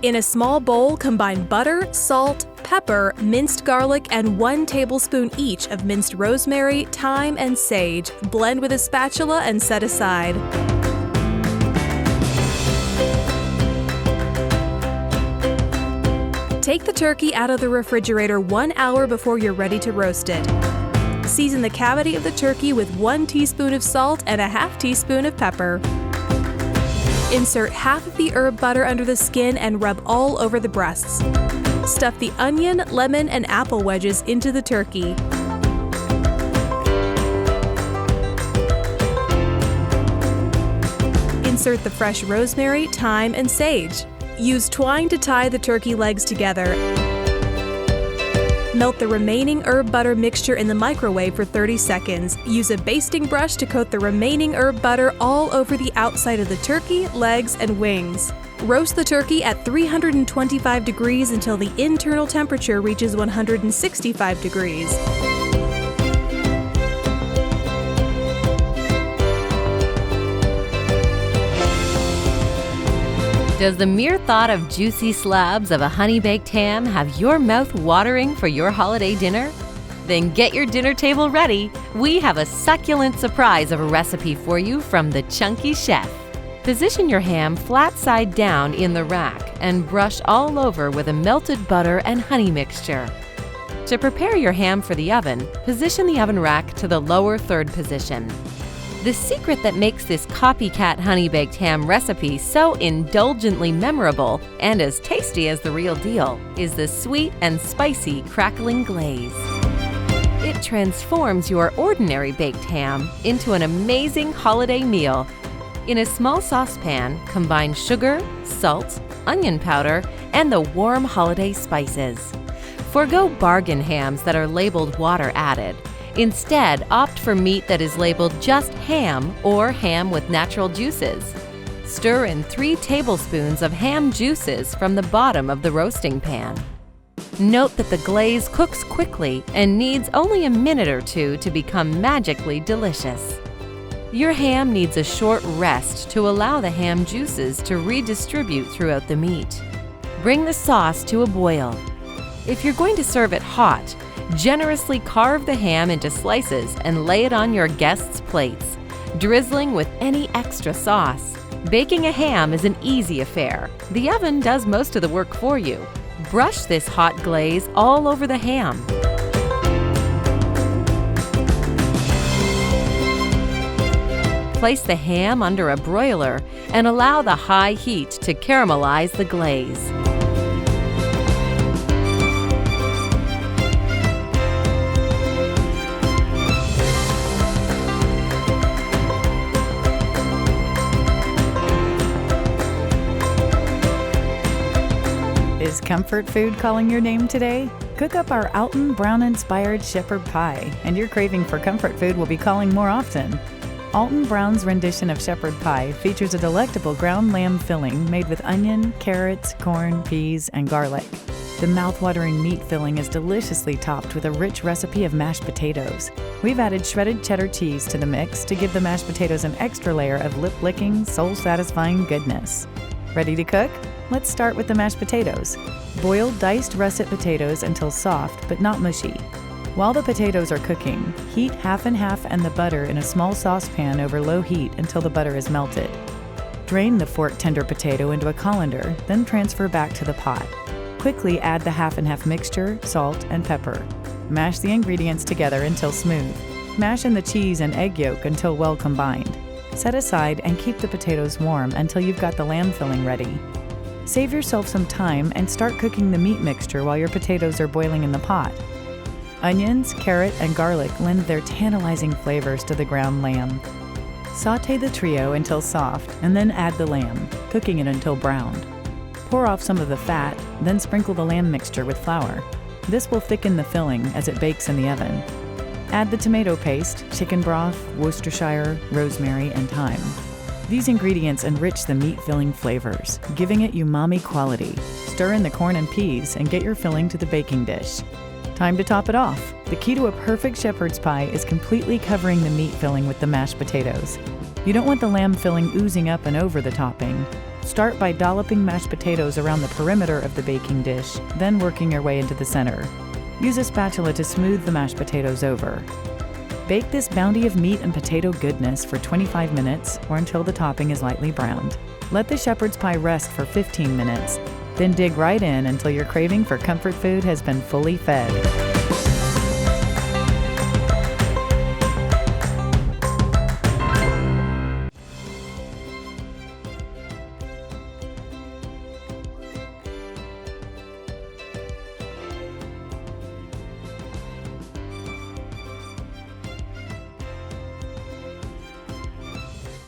In a small bowl, combine butter, salt, pepper, minced garlic, and 1 tablespoon each of minced rosemary, thyme, and sage. Blend with a spatula and set aside. Take the turkey out of the refrigerator 1 hour before you're ready to roast it. Season the cavity of the turkey with 1 teaspoon of salt and a ½ teaspoon of pepper. Insert half of the herb butter under the skin and rub all over the breasts. Stuff the onion, lemon, and apple wedges into the turkey. Insert the fresh rosemary, thyme, and sage. Use twine to tie the turkey legs together. Melt the remaining herb butter mixture in the microwave for 30 seconds. Use a basting brush to coat the remaining herb butter all over the outside of the turkey, legs, and wings. Roast the turkey at 325 degrees until the internal temperature reaches 165 degrees. Does the mere thought of juicy slabs of a honey-baked ham have your mouth watering for your holiday dinner? Then get your dinner table ready. We have a succulent surprise of a recipe for you from the Chunky Chef. Position your ham flat side down in the rack and brush all over with a melted butter and honey mixture. To prepare your ham for the oven, position the oven rack to the lower third position. The secret that makes this copycat honey-baked ham recipe so indulgently memorable and as tasty as the real deal is the sweet and spicy crackling glaze. It transforms your ordinary baked ham into an amazing holiday meal. In a small saucepan, combine sugar, salt, onion powder, and the warm holiday spices. Forgo bargain hams that are labeled water added. Instead, opt for meat that is labeled just ham or ham with natural juices. Stir in 3 tablespoons of ham juices from the bottom of the roasting pan. Note that the glaze cooks quickly and needs only a minute or 2 to become magically delicious. Your ham needs a short rest to allow the ham juices to redistribute throughout the meat. Bring the sauce to a boil. If you're going to serve it hot, generously carve the ham into slices and lay it on your guests' plates, drizzling with any extra sauce. Baking a ham is an easy affair. The oven does most of the work for you. Brush this hot glaze all over the ham. Place the ham under a broiler and allow the high heat to caramelize the glaze. Is comfort food calling your name today? Cook up our Alton Brown-inspired shepherd pie, and your craving for comfort food will be calling more often. Alton Brown's rendition of shepherd pie features a delectable ground lamb filling made with onion, carrots, corn, peas, and garlic. The mouth-watering meat filling is deliciously topped with a rich recipe of mashed potatoes. We've added shredded cheddar cheese to the mix to give the mashed potatoes an extra layer of lip-licking, soul-satisfying goodness. Ready to cook? Let's start with the mashed potatoes. Boil diced russet potatoes until soft but not mushy. While the potatoes are cooking, heat half and half and the butter in a small saucepan over low heat until the butter is melted. Drain the forked tender potato into a colander, then transfer back to the pot. Quickly add the half and half mixture, salt, and pepper. Mash the ingredients together until smooth. Mash in the cheese and egg yolk until well combined. Set aside and keep the potatoes warm until you've got the lamb filling ready. Save yourself some time and start cooking the meat mixture while your potatoes are boiling in the pot. Onions, carrot, and garlic lend their tantalizing flavors to the ground lamb. Sauté the trio until soft and then add the lamb, cooking it until browned. Pour off some of the fat, then sprinkle the lamb mixture with flour. This will thicken the filling as it bakes in the oven. Add the tomato paste, chicken broth, Worcestershire, rosemary, and thyme. These ingredients enrich the meat-filling flavors, giving it umami quality. Stir in the corn and peas and get your filling to the baking dish. Time to top it off. The key to a perfect shepherd's pie is completely covering the meat filling with the mashed potatoes. You don't want the lamb filling oozing up and over the topping. Start by dolloping mashed potatoes around the perimeter of the baking dish, then working your way into the center. Use a spatula to smooth the mashed potatoes over. Bake this bounty of meat and potato goodness for 25 minutes or until the topping is lightly browned. Let the shepherd's pie rest for 15 minutes, then dig right in until your craving for comfort food has been fully fed.